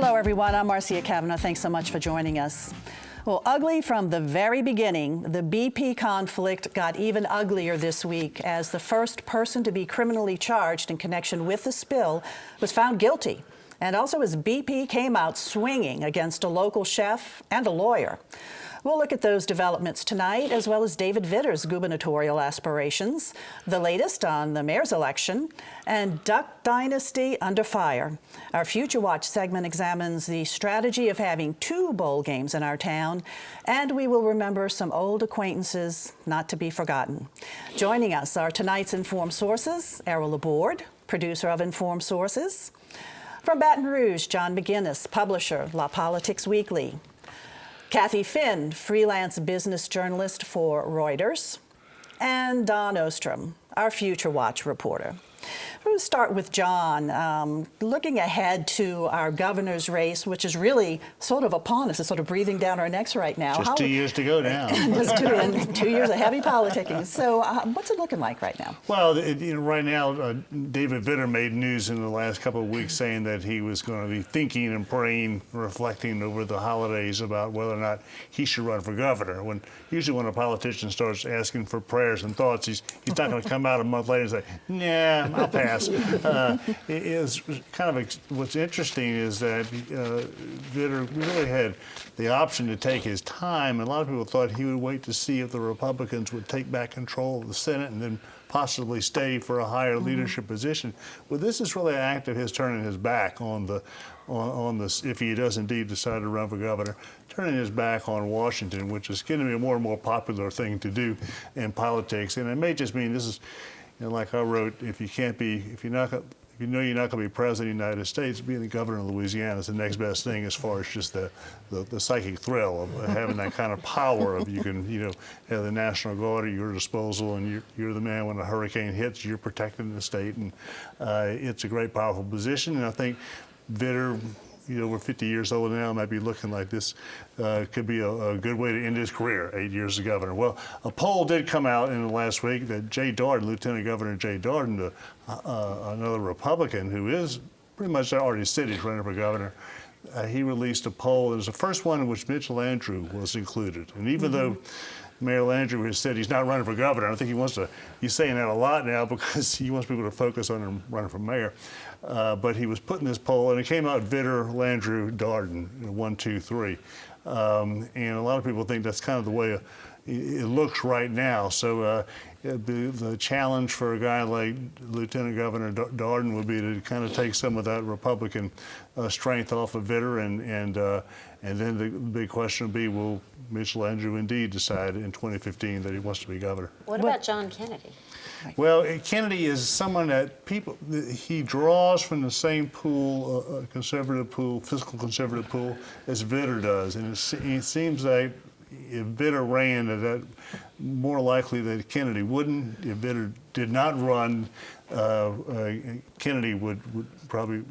Hello, everyone. I'm Marcia Kavanaugh. Thanks so much for joining us. Well, ugly from the very beginning, the BP conflict got even uglier this week as the first person to be criminally charged in connection with the spill was found guilty, and also as BP came out swinging against a local chef and a lawyer. We'll look at those developments tonight, as well as David Vitter's gubernatorial aspirations, the latest on the mayor's election, and Duck Dynasty under fire. Our Future Watch segment examines the strategy of having 2 bowl games in our town, and we will remember some old acquaintances not to be forgotten. Joining us are tonight's Informed Sources, Errol Laborde, producer of Informed Sources. From Baton Rouge, John Maginnis, publisher, La Politics Weekly. Kathy Finn, freelance business journalist for Reuters, and Don Ostrom, our Future Watch reporter. We'll start with John. Looking ahead to our governor's race, which is really sort of upon us, it's sort of breathing down our necks right now. Just 2 years to go now. Just 2 years of heavy politicking. So what's it looking like right now? Well, right now, David Vitter made news in the last couple of weeks saying that he was going to be thinking and praying, reflecting over the holidays about whether or not he should run for governor. Usually when a politician starts asking for prayers and thoughts, he's not going to come out a month later and say, nah, I'll pass. What's interesting is that Vitter really had the option to take his time, and a lot of people thought he would wait to see if the Republicans would take back control of the Senate and then possibly stay for a higher leadership position. Well, this is really an act of his turning his back on this, if he does indeed decide to run for governor, turning his back on Washington, which is going to be a more and more popular thing to do in politics. And it may just mean this is, like I wrote, if you know you're not going to be president of the United States, being the governor of Louisiana is the next best thing as far as just the psychic thrill of having that kind of power of you can, have the National Guard at your disposal, and you're the man when a hurricane hits, you're protecting the state, and it's a great, powerful position. And I think Vitter, we're 50 years old now, might be looking like this could be a good way to end his career, 8 years as governor. Well, a poll did come out in the last week that Jay Darden, Lieutenant Governor Jay Darden, another Republican who is pretty much already said he's running for governor, he released a poll. It was the first one in which Mitch Landrieu was included. And even though Mayor Landrieu has said he's not running for governor, I think he's saying that a lot now because he wants people to focus on him running for mayor. But he was put in this poll, and it came out Vitter, Landrieu, Darden, 1, 2, 3. And a lot of people think that's kind of the way it looks right now. So the challenge for a guy like Lieutenant Governor Darden would be to kind of take some of that Republican strength off of Vitter, and then the big question would be, will Mitch Landrieu indeed decide in 2015 that he wants to be governor? What about John Kennedy? Well, Kennedy is someone that he draws from the same pool, conservative pool, fiscal conservative pool, as Vitter does. And it seems like if Vitter ran, that more likely that Kennedy wouldn't. If Vitter did not run, Kennedy would probably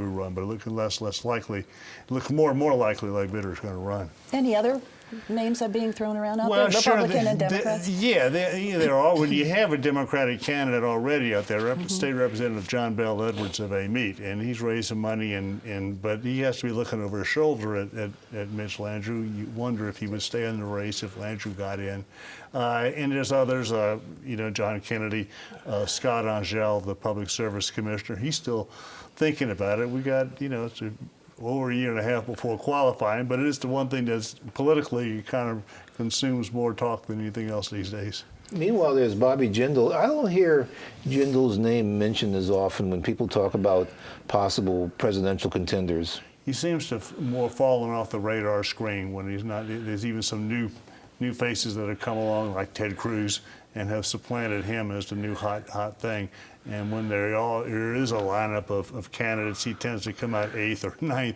run, but it looked less likely. It looked more and more likely like Vitter's going to run. Any other names are being thrown around out there, Republican and Democrats? There are. When you have a Democratic candidate already out there, State Representative John Bell Edwards of Amite, and he's raised some money, but he has to be looking over his shoulder at Mitch Landrieu. You wonder if he would stay in the race if Landrieu got in. And there's others, John Kennedy, Scott Angel, the Public Service Commissioner. He's still thinking about it. We got, it's over a year and a half before qualifying, but it is the one thing that's politically kind of consumes more talk than anything else these days. Meanwhile, there's Bobby Jindal. I don't hear Jindal's name mentioned as often when people talk about possible presidential contenders. He seems to more fallen off the radar screen when he's not. There's even some new faces that have come along, like Ted Cruz, and have supplanted him as the new hot thing. And when there is a lineup of candidates, he tends to come out 8th or 9th.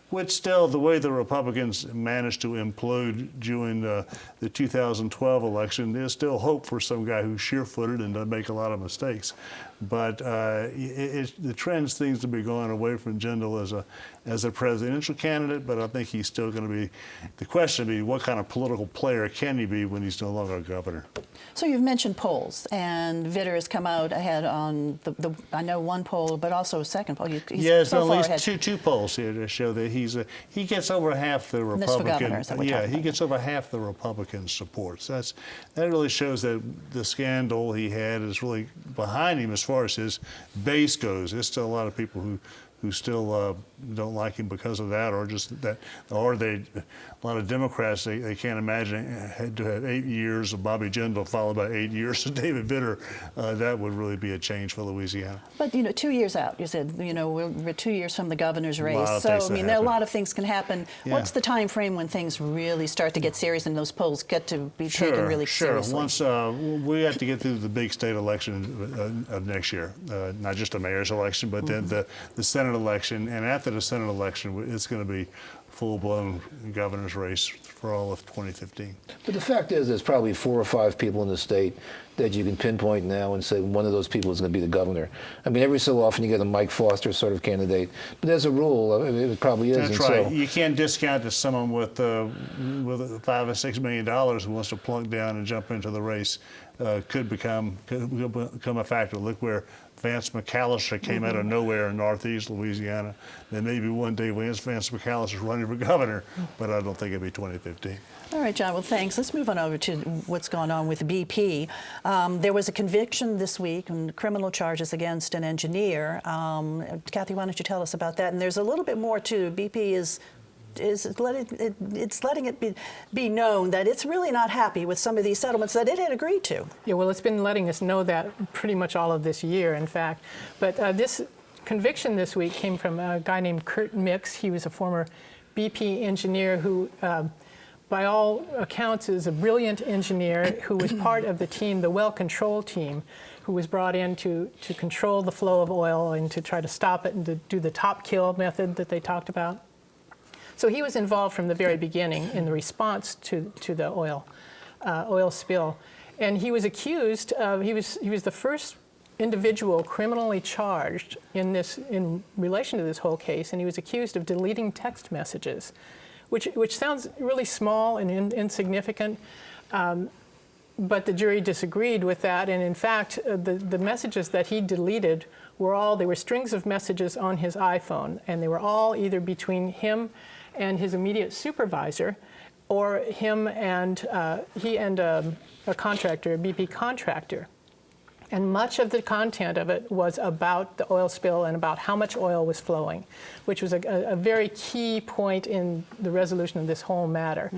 Which still, the way the Republicans managed to implode during the 2012 election, there's still hope for some guy who's sheer-footed and doesn't make a lot of mistakes. But the trend seems to be going away from Jindal as a presidential candidate, but I think he's still going to be, the question will be what kind of political player can he be when he's no longer a governor? So you've mentioned polls, and Vitter has come out ahead on I know one poll, but also a second poll. He's There's so at far least ahead. two polls here to show that he gets over half the And this for Republican. governor, is that what we're Yeah, talking he about? gets over half the Republican support. So that really shows that the scandal he had is really behind him as far as his base goes. There's still a lot of people who still don't like him because of that, or just that, or a lot of Democrats, they can't imagine had to have 8 years of Bobby Jindal followed by 8 years of David Vitter. That would really be a change for Louisiana. But 2 years out, you said, we're 2 years from the governor's race. lot of So, things I that mean, there are a happen. lot of things can happen. Yeah. What's the time frame when things really start to get serious and those polls get to be taken really seriously? Once we have to get through the big state election of next year, not just the mayor's election, but then the Senate election, and after the Senate election, it's going to be full-blown governor's race for all of 2015. But the fact is, there's probably 4 or 5 people in the state that you can pinpoint now and say one of those people is going to be the governor. I mean, every so often you get a Mike Foster sort of candidate, but as a rule, it probably is. That's and right. So, You can't discount that someone with $5 or $6 million who wants to plunk down and jump into the race could become a factor. Look where Vance McAllister came out of nowhere in Northeast Louisiana. Then maybe one day Vance McAllister is running for governor, but I don't think it'll be 2015. All right, John, well, thanks. Let's move on over to what's going on with BP. There was a conviction this week on criminal charges against an engineer. Kathy, why don't you tell us about that? And there's a little bit more, too. BP is letting it be known that it's really not happy with some of these settlements that it had agreed to. Yeah, well, it's been letting us know that pretty much all of this year, in fact. But this conviction this week came from a guy named Kurt Mix. He was a former BP engineer who, by all accounts, is a brilliant engineer who was part of the team, the well control team, who was brought in to control the flow of oil and to try to stop it and to do the top kill method that they talked about. So he was involved from the very beginning in the response to the oil spill, and he was accused of he was the first individual criminally charged in relation to this whole case, and he was accused of deleting text messages, which sounds really small and insignificant. But the jury disagreed with that, and in fact, the messages that he deleted they were strings of messages on his iPhone, and they were all either between him and his immediate supervisor, or him and he and a contractor, a BP contractor. And much of the content of it was about the oil spill and about how much oil was flowing, which was a very key point in the resolution of this whole matter.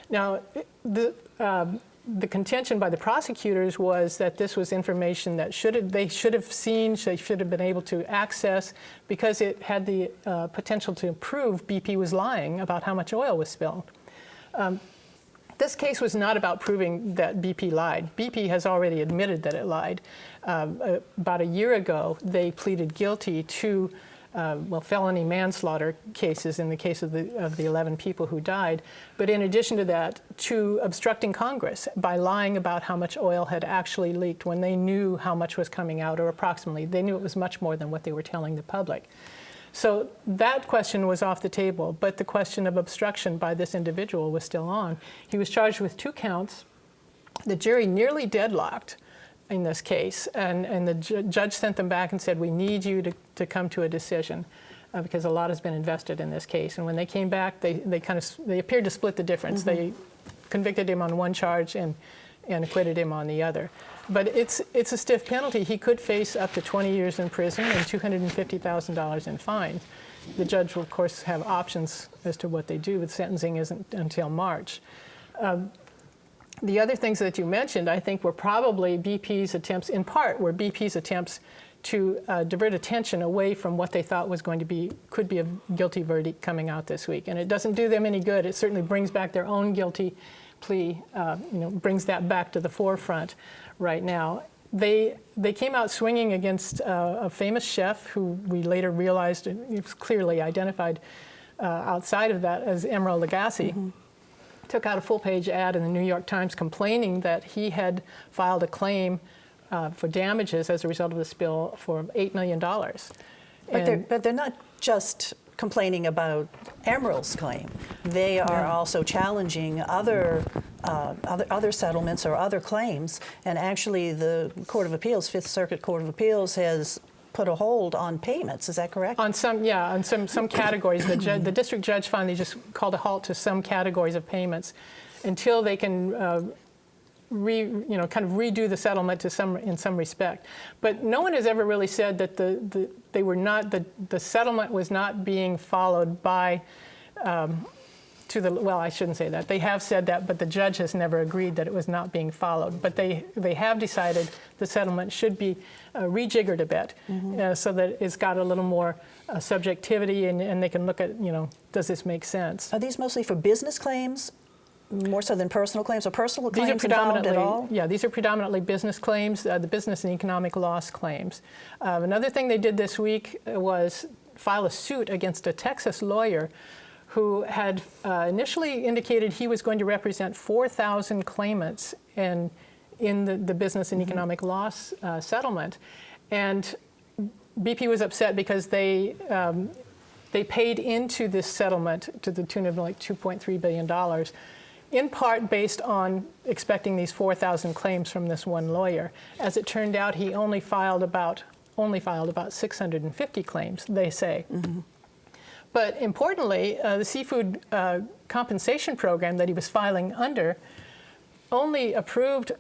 Now, the contention by the prosecutors was that this was information that they should have seen, they should have been able to access, because it had the potential to prove BP was lying about how much oil was spilled. This case was not about proving that BP lied. BP has already admitted that it lied. About a year ago, they pleaded guilty to felony manslaughter cases in the case of the 11 people who died. But in addition to that, to obstructing Congress by lying about how much oil had actually leaked when they knew how much was coming out, or approximately. They knew it was much more than what they were telling the public. So that question was off the table, but the question of obstruction by this individual was still on. He was charged with 2 counts. The jury nearly deadlocked in this case, and the judge sent them back and said, we need you to come to a decision because a lot has been invested in this case. And when they came back, they appeared to split the difference. They convicted him on one charge and acquitted him on the other. But it's a stiff penalty. He could face up to 20 years in prison and $250,000 in fines. The judge will, of course, have options as to what they do, but sentencing isn't until March. The other things that you mentioned, I think, were probably BP's attempts, in part, were BP's attempts to divert attention away from what they thought could be a guilty verdict coming out this week. And it doesn't do them any good. It certainly brings back their own guilty plea, brings that back to the forefront right now. They came out swinging against a famous chef who we later realized, it was clearly identified outside of that as Errol took out a full-page ad in the New York Times complaining that he had filed a claim for damages as a result of the spill for $8 million. But they're not just complaining about Errol's claim. They are also challenging other settlements or other claims. And actually, the Court of Appeals, Fifth Circuit Court of Appeals, has put a hold on payments. Is that correct? On some categories. The district judge finally just called a halt to some categories of payments until they can kind of redo the settlement in some respect. But no one has ever really said that the settlement was not being followed by I shouldn't say that. They have said that, but the judge has never agreed that it was not being followed. But they have decided the settlement should be rejiggered a bit so that it's got a little more subjectivity and they can look at, does this make sense? Are these mostly for business claims, more so than personal claims? Or personal claims involved at all? Yeah, these are predominantly business claims, the business and economic loss claims. Another thing they did this week was file a suit against a Texas lawyer who had initially indicated he was going to represent 4,000 claimants in the business and economic loss settlement. And BP was upset because they paid into this settlement to the tune of like $2.3 billion, in part based on expecting these 4,000 claims from this one lawyer. As it turned out, he only filed about 650 claims, they say. But importantly, the seafood compensation program that he was filing under only approved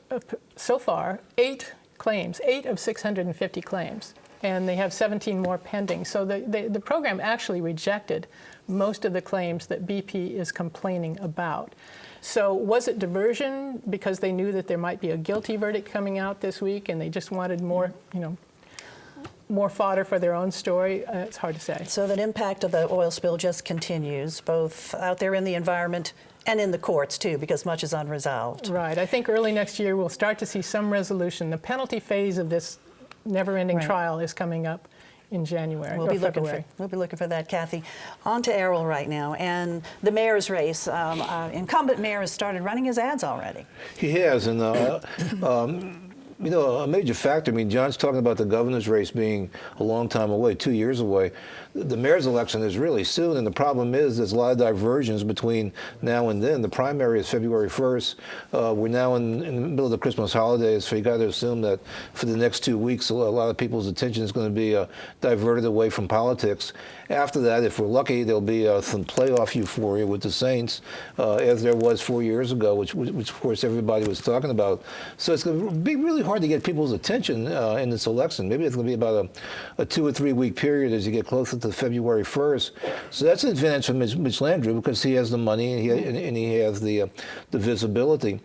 so far 8 claims, 8 of 650 claims, and they have 17 more pending. So the program actually rejected most of the claims that BP is complaining about. So was it diversion because they knew that there might be a guilty verdict coming out this week and they just wanted more, more fodder for their own story? It's hard to say. So the impact of the oil spill just continues, both out there in the environment and in the courts, too, because much is unresolved. Right. I think early next year we'll start to see some resolution. The penalty phase of this never-ending trial is coming up in January or February. We'll be looking for that, Kathy. On to Errol right now, and the mayor's race. Incumbent mayor has started running his ads already. He has, and a major factor. I mean, John's talking about the governor's race being a long time away, 2 years away. The mayor's election is really soon, and the problem is there's a lot of diversions between now and then. The primary is February 1st. We're now in the middle of the Christmas holidays, so you got to assume that for the next 2 weeks, a lot of people's attention is going to be diverted away from politics. After that, if we're lucky, there'll be some playoff euphoria with the Saints, as there was 4 years ago, which of course everybody was talking about. So it's going to be really hard to get people's attention in this election. Maybe it's going to be about a 2 or 3 week period as you get closer to February 1st. So that's an advantage for Mitch Landrieu because he has the money and he has the visibility.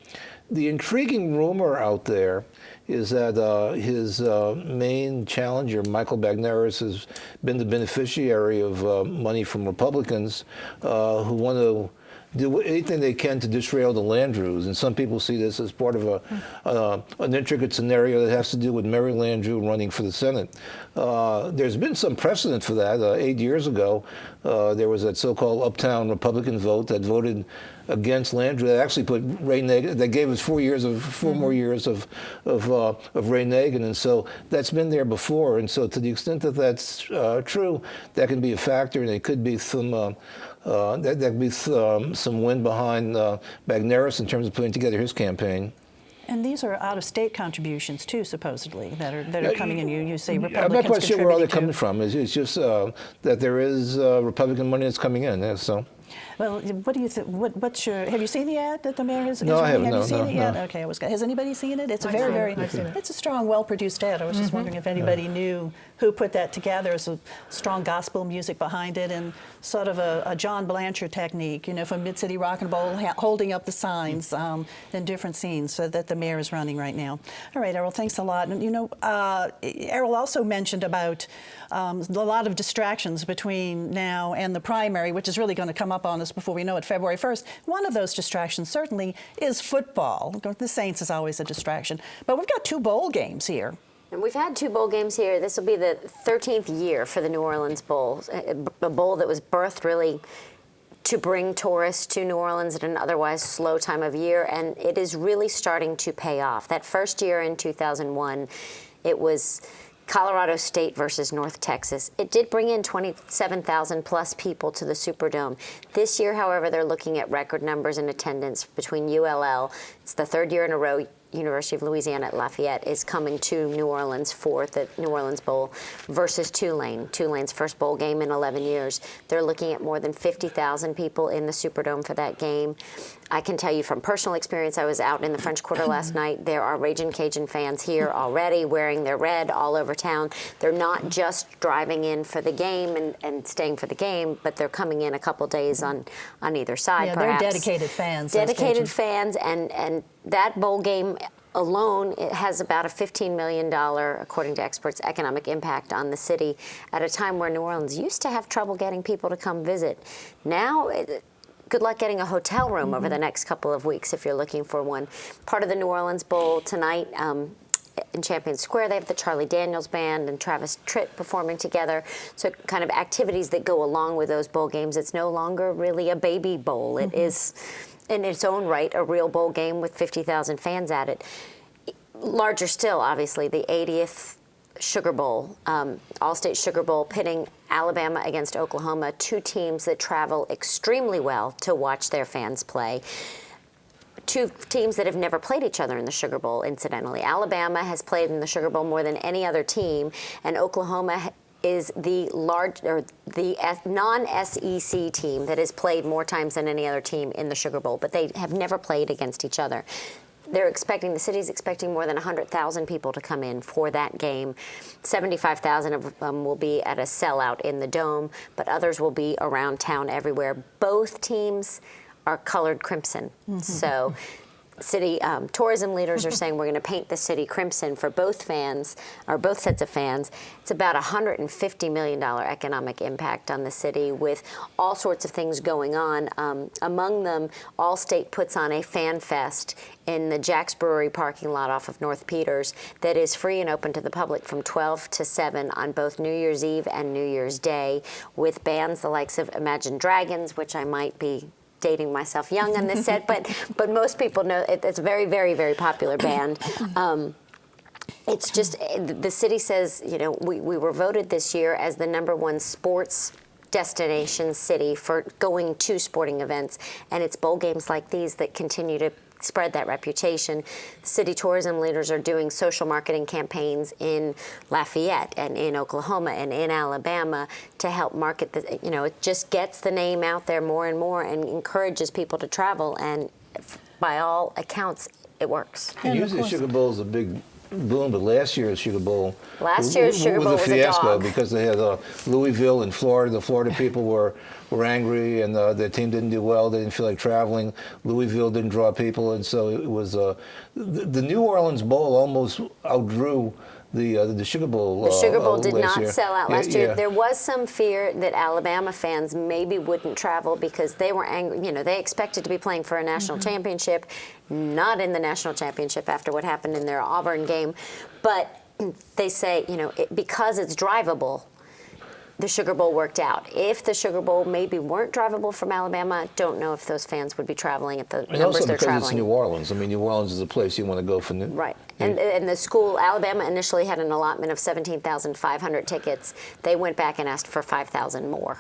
The intriguing rumor out there is that his main challenger, Michael Bagneris, has been the beneficiary of money from Republicans who want to do anything they can to disrail the Landrieux. And some people see this as part of an intricate scenario that has to do with Mary Landrieu running for the Senate. There's been some precedent for that. 8 years ago, there was that so-called uptown Republican vote that voted against Landrieu. That actually put Ray Nagin, that gave us 4 more years of Ray Nagin. And so that's been there before. And so to the extent that that's true, that can be a factor, and it could be some that could be some wind behind Bagneris in terms of putting together his campaign. And these are out-of-state contributions too, supposedly, that are coming in. You say Republicans. I'm not quite sure where all they're coming from. It's just that there is Republican money that's coming in. So. Well, what do you think? What's your? Have you seen the ad that the mayor is? No, I haven't. Have you seen it yet? No. Okay, has anybody seen it? It's a I've it's a strong, well-produced ad. I was just wondering if anybody knew who put that together. There's a strong gospel music behind it, and sort of a John Blanchard technique, from Mid-City Rock and Roll, holding up the signs in different scenes so that the mayor is running right now. All right, Errol, thanks a lot. And Errol also mentioned about a lot of distractions between now and the primary, which is really going to come up on us before we know it, February 1st. One of those distractions certainly is football. The Saints is always a distraction. But we've got 2 bowl games here And we've had 2 bowl games here. This will be the 13th year for the New Orleans Bowl, a bowl that was birthed really to bring tourists to New Orleans at an otherwise slow time of year, and it is really starting to pay off. That first year in 2001, it was Colorado State versus North Texas. It did bring in 27,000 plus people to the Superdome. This year, however, they're looking at record numbers in attendance between ULL. It's the 3rd year in a row. University of Louisiana at Lafayette is coming to New Orleans for the New Orleans Bowl versus Tulane. Tulane's first bowl game in 11 years. They're looking at more than 50,000 people in the Superdome for that game. I can tell you from personal experience, I was out in the French Quarter last night. There are Ragin' Cajun fans here already wearing their red all over town. They're not just driving in for the game and staying for the game, but they're coming in a couple days on either side, Yeah, perhaps. they're dedicated fans. Dedicated fans, and that bowl game alone, it has about a $15 million, according to experts, economic impact on the city at a time where New Orleans used to have trouble getting people to come visit. Now, good luck getting a hotel room over the next couple of weeks if you're looking for one. Part of the New Orleans Bowl tonight, in Champion Square, they have the Charlie Daniels Band and Travis Tritt performing together. So kind of activities that go along with those bowl games. It's no longer really a baby bowl. It is, in its own right, a real bowl game with 50,000 fans at it. Larger still, obviously, the 80th Sugar Bowl, All-State Sugar Bowl, pitting Alabama against Oklahoma, 2 teams that travel extremely well to watch their fans play. 2 teams that have never played each other in the Sugar Bowl, incidentally. Alabama has played in the Sugar Bowl more than any other team, and Oklahoma is the non-SEC team that has played more times than any other team in the Sugar Bowl, but they have never played against each other. The city's expecting more than 100,000 people to come in for that game. 75,000 of them will be at a sellout in the Dome, but others will be around town everywhere. Both teams are colored crimson. So city tourism leaders are saying we're going to paint the city crimson for both fans, or both sets of fans. It's about $150 million economic impact on the city with all sorts of things going on. Among them, Allstate puts on a fan fest in the Jack's Brewery parking lot off of North Peters that is free and open to the public from 12 to 7 on both New Year's Eve and New Year's Day, with bands the likes of Imagine Dragons, which I might be dating myself young on this set, but most people know it's a very, very, very popular band. It's just, the city says, you know, we were voted this year as the #1 sports destination city for going to sporting events, and it's bowl games like these that continue to spread that reputation. City tourism leaders are doing social marketing campaigns in Lafayette and in Oklahoma and in Alabama to help market the, you know, it just gets the name out there more and more and encourages people to travel, and by all accounts, it works. And usually the Sugar Bowl is a big boom, but last year's Sugar Bowl was a fiasco dog. because they had Louisville in Florida. The Florida people were angry, and their team didn't do well. They didn't feel like traveling. Louisville didn't draw people, and so it was the New Orleans Bowl almost outdrew the Sugar Bowl. The Sugar Bowl did last not year. sell out last year. Yeah. There was some fear that Alabama fans maybe wouldn't travel because they were angry. You know, they expected to be playing for a national championship, not in the national championship after what happened in their Auburn game. But they say, you know, because it's drivable, the Sugar Bowl worked out. If the Sugar Bowl maybe weren't drivable from Alabama, don't know if those fans would be traveling at the And numbers also they're because traveling. it's New Orleans. I mean, New Orleans is a place you want to go for. Right. And the school, Alabama, initially had an allotment of 17,500 tickets. They went back and asked for 5,000 more.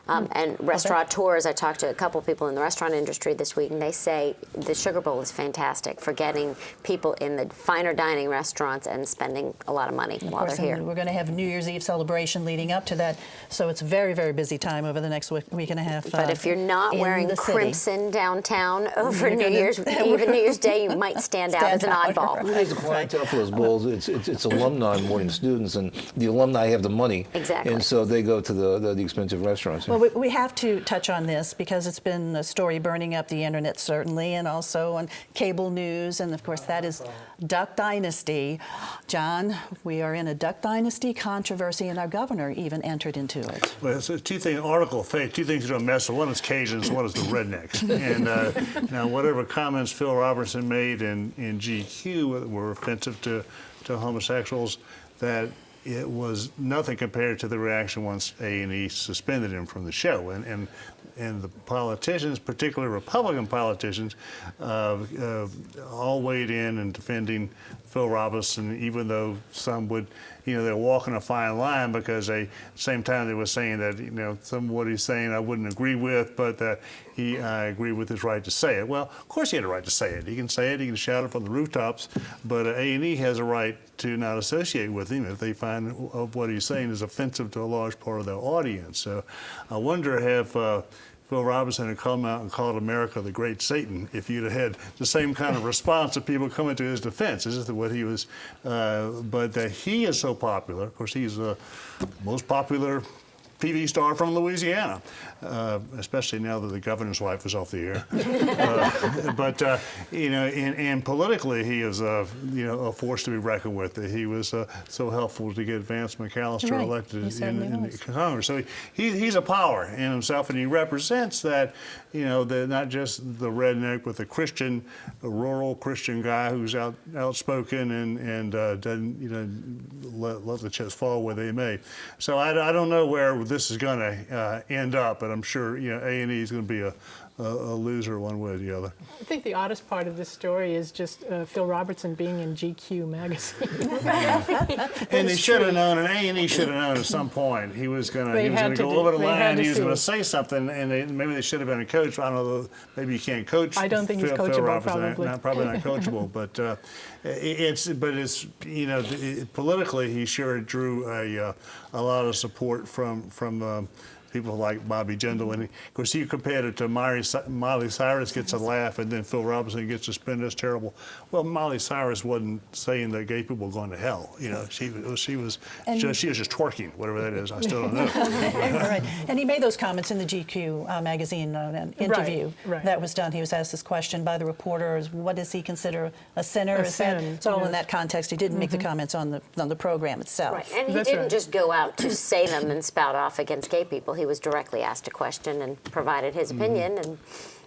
And restaurateurs, I talked to a couple people in the restaurant industry this week, and they say the Sugar Bowl is fantastic for getting people in the finer dining restaurants and spending a lot of money while they're here. We're going to have a New Year's Eve celebration leading up to that, so it's a very, very busy time over the next week and a half. But if you're not wearing crimson downtown over You're New Year's Eve and New Year's Day, you might stand out as an oddball. Right. It's a clientele for those bowls. It's alumni more than students, and the alumni have the money. Exactly. And so they go to the expensive restaurants. Well, we have to touch on this because it's been a story burning up the internet, certainly, and also on cable news, and of course that is Duck Dynasty. John, we are in a Duck Dynasty controversy, and our governor even entered into it. Well, it's two things you don't mess with. One is Cajuns, one is the rednecks. And now whatever comments Phil Robertson made in GQ were offensive to homosexuals, that it was nothing compared to the reaction once A&E suspended him from the show. And the politicians, particularly Republican politicians, all weighed in defending Phil Robertson, even though some would, they're walking a fine line, because at the same time they were saying that, some of what he's saying I wouldn't agree with, but that I agree with his right to say it. Well, of course he had a right to say it. He can say it, he can shout it from the rooftops, but A&E has a right to not associate with him if they find what he's saying is offensive to a large part of their audience. So I wonder if Phil Robertson had come out and called America the Great Satan if you'd have had the same kind of response of people coming to his defense. This is what he was, but that he is so popular. Of course, he's the most popular TV star from Louisiana, especially now that the governor's wife is off the air. And politically, he is a force to be reckoned with. He was so helpful to get Vance McAllister elected in Congress. So he's a power in himself, and he represents that, not just the redneck, but the Christian, a rural Christian guy who's outspoken and doesn't, let the chips fall where they may. So I don't know where this is going to end up, but I'm sure A&E is going to be a loser one way or the other. I think the oddest part of this story is just Phil Robertson being in GQ magazine. And they should have known, and A&E should have known at some point he was going to go over the line. He was going to say something, and maybe they should have been a coach. I don't know. Maybe you can't coach. I don't think he's coachable. Phil Robertson, probably not coachable, but it's politically he sure drew a lot of support from people like Bobby Jindal. And of course, you compared it to Miley Cyrus gets a laugh, and then Phil Robertson gets suspended. That's terrible. Well, Miley Cyrus wasn't saying that gay people were going to hell. She was just twerking, whatever that is. I still don't know. Right. And he made those comments in the GQ magazine interview that was done. He was asked this question by the reporters: what does he consider a sinner? It's all in that context. He didn't make the comments on the program itself. Right. And he didn't just go out to say them and spout off against gay people. He was directly asked a question and provided his opinion, and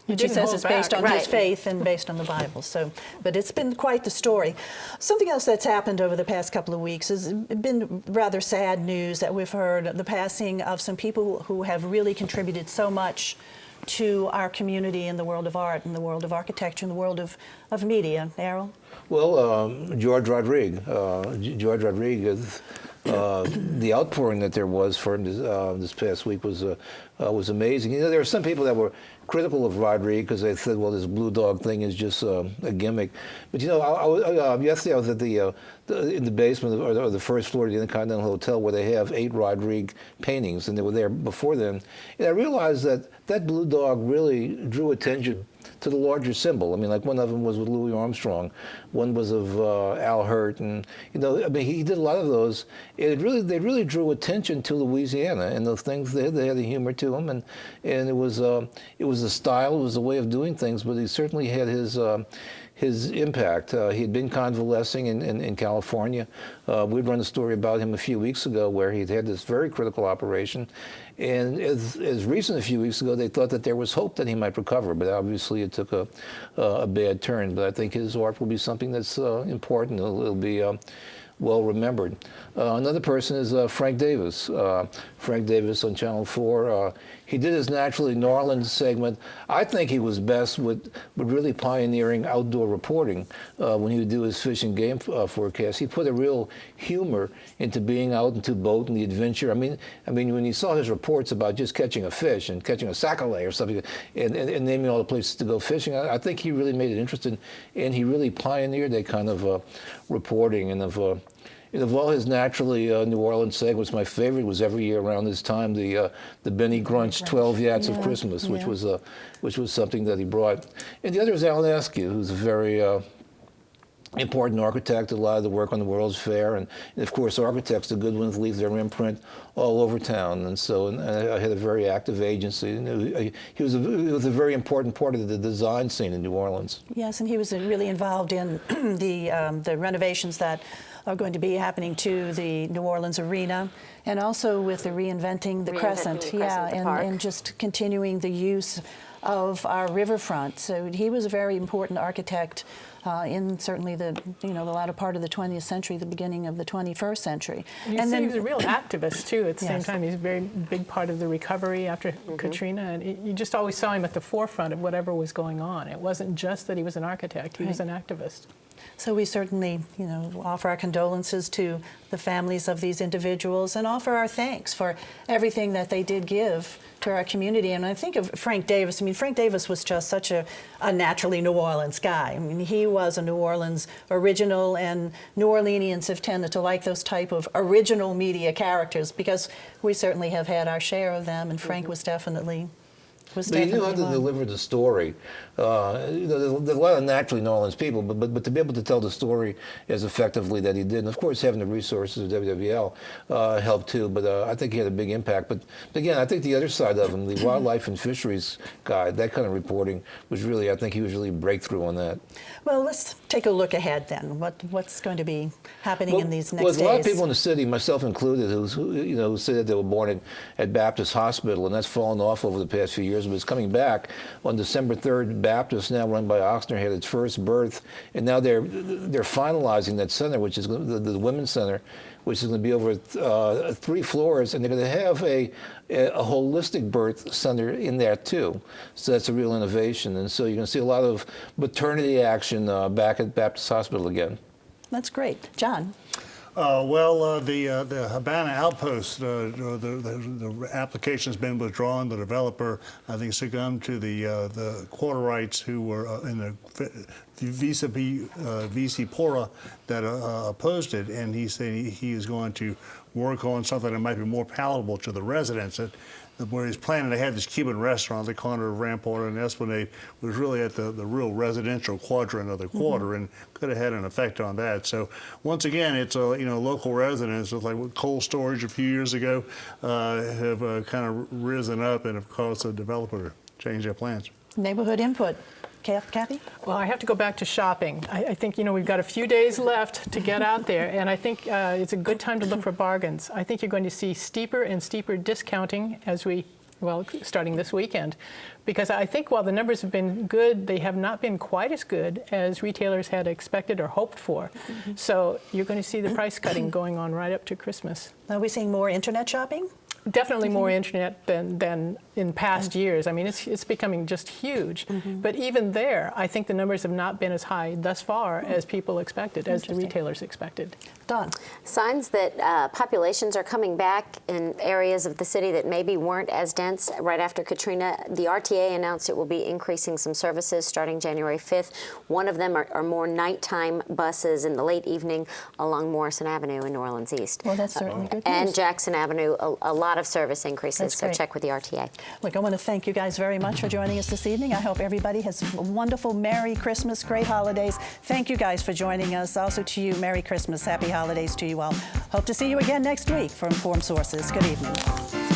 which he says is based on his faith and based on the Bible. So, but it's been quite the story. Something else that's happened over the past couple of weeks has been rather sad news that we've heard: the passing of some people who have really contributed so much to our community in the world of art, in the world of architecture, in the world of media. Errol? Well, George Rodriguez. The outpouring that there was for him this past week was amazing. There were some people that were critical of Rodriguez because they said, well, this blue dog thing is just a gimmick. But yesterday I was at in the basement or the first floor of the Intercontinental Hotel, where they have 8 Rodriguez paintings, and they were there before then. And I realized that blue dog really drew attention to the larger symbol. I mean, like one of them was with Louis Armstrong, one was of Al Hurt, and he did a lot of those. They really drew attention to Louisiana, and those things they had a humor to them, and it was a style, it was a way of doing things, but he certainly had his impact. He had been convalescing in California. We'd run a story about him a few weeks ago where he'd had this very critical operation. And as recent a few weeks ago, they thought that there was hope that he might recover, but obviously it took a bad turn. But I think his art will be something that's important. It'll be well remembered. Another person is Frank Davis. Frank Davis on Channel 4. He did his Naturally New Orleans segment. I think he was best with really pioneering outdoor reporting when he would do his fish and game forecast. He put a real humor into being out into boat and the adventure. I mean, when you saw his reports about just catching a fish and catching a sac-a-lait or something, and naming all the places to go fishing, I think he really made it interesting, and he really pioneered that kind of reporting. And of all his Naturally New Orleans segments, my favorite was every year around this time the Benny Grunch 12 Yats of Christmas, which was something that he brought. And the other is Alan Askew, who's a very important architect, a lot of the work on the World's Fair, and of course architects, the good ones, leave their imprint all over town. And so I had a very active agency. He was a very important part of the design scene in New Orleans. Yes, and he was really involved in the renovations that are going to be happening to the New Orleans Arena, and also with the Reinventing the Crescent. Yeah, and just continuing the use of our riverfront. So he was a very important architect in certainly the latter part of the 20th century, the beginning of the 21st century. And then he was a real activist too. At the same Yes. time, he's a very big part of the recovery after Katrina, and you just always saw him at the forefront of whatever was going on. It wasn't just that he was an architect; he was an activist. So we certainly, offer our condolences to the families of these individuals and offer our thanks for everything that they did give to our community. And I think of Frank Davis. I mean, Frank Davis was just such a naturally New Orleans guy. I mean, he was a New Orleans original, and New Orleanians have tended to like those type of original media characters because we certainly have had our share of them, and Frank was definitely But he knew how to one. deliver the story. There's a lot of naturally New Orleans people, but to be able to tell the story as effectively that he did, and of course having the resources of WWL helped too, but I think he had a big impact. But again, I think the other side of him, the wildlife and fisheries guy, that kind of reporting was really, I think he was really a breakthrough on that. Well, let's take a look ahead then. What's going to be happening in these next there's days? a lot of people in the city, myself included, who say that they were born at Baptist Hospital, and that's fallen off over the past few years, but it's coming back. On December 3rd, Baptist, now run by Ostrom, had its first birth, and now they're finalizing that center, which is the Women's Center, which is going to be over 3 floors, and they're going to have a holistic birth center in there too. So that's a real innovation, and so you're going to see a lot of maternity action back at Baptist Hospital again. That's great. John? The Havana outpost, the application's been withdrawn. The developer, I think, succumbed to the quarterites who were in the VC Pora that opposed it, and he said he is going to work on something that might be more palatable to the residents. Where he's planning to have this Cuban restaurant, the corner of Rampart and Esplanade, was really at the real residential quadrant of the quarter, and could have had an effect on that. So once again, it's local residents, just like with cold storage a few years ago, have kind of risen up and have caused the developer to change their plans. Neighborhood input. Kathy? Well, I have to go back to shopping. I think, we've got a few days left to get out there, and I think it's a good time to look for bargains. I think you're going to see steeper and steeper discounting starting this weekend. Because I think while the numbers have been good, they have not been quite as good as retailers had expected or hoped for. So you're going to see the price cutting going on right up to Christmas. Are we seeing more internet shopping? Definitely more internet than in past years. I mean, it's becoming just huge. But even there, I think the numbers have not been as high thus far as people expected, as the retailers expected. Dawn? Signs that populations are coming back in areas of the city that maybe weren't as dense right after Katrina. The RTA announced it will be increasing some services starting January 5th. One of them are more nighttime buses in the late evening along Morrison Avenue in New Orleans East. Well, that's certainly good news. And Jackson Avenue, a lot of service increases, That's so great. check with the RTA. Look, I want to thank you guys very much for joining us this evening. I hope everybody has a wonderful Merry Christmas, great holidays. Thank you guys for joining us. Also to you, Merry Christmas, Happy Holidays to you all. Hope to see you again next week for Informed Sources. Good evening.